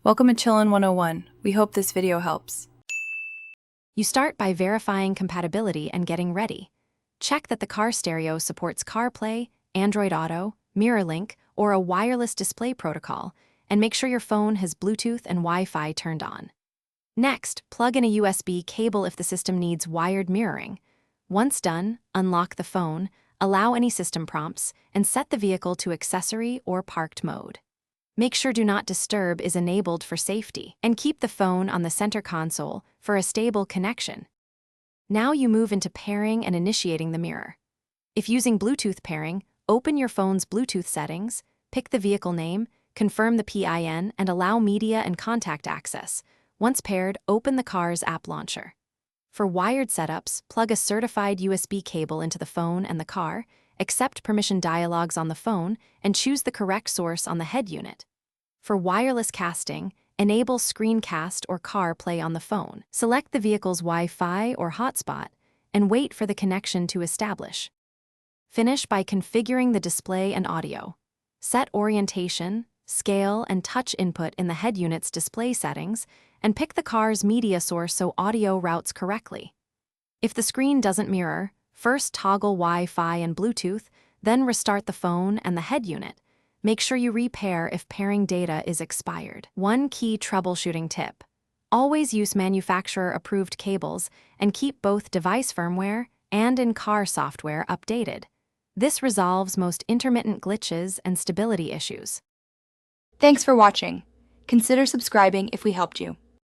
Welcome to Chillin' 101. We hope this video helps. You start by verifying compatibility and getting ready. Check that the car stereo supports CarPlay, Android Auto, MirrorLink, or a wireless display protocol, and make sure your phone has Bluetooth and Wi-Fi turned on. Next, plug in a USB cable if the system needs wired mirroring. Once done, unlock the phone, allow any system prompts, and set the vehicle to accessory or parked mode. Make sure Do Not Disturb is enabled for safety, and keep the phone on the center console for a stable connection. Now you move into pairing and initiating the mirror. If using Bluetooth pairing, open your phone's Bluetooth settings, pick the vehicle name, confirm the PIN, and allow media and contact access. Once paired, open the car's app launcher. For wired setups, plug a certified USB cable into the phone and the car, accept permission dialogues on the phone, and choose the correct source on the head unit. For wireless casting, enable screencast or CarPlay on the phone. Select the vehicle's Wi-Fi or hotspot, and wait for the connection to establish. Finish by configuring the display and audio. Set orientation, scale, and touch input in the head unit's display settings, and pick the car's media source so audio routes correctly. If the screen doesn't mirror, first toggle Wi-Fi and Bluetooth, then restart the phone and the head unit. Make sure you repair if pairing data is expired. One key troubleshooting tip: always use manufacturer-approved cables and keep both device firmware and in-car software updated. This resolves most intermittent glitches and stability issues. Thanks for watching. Consider subscribing if we helped you.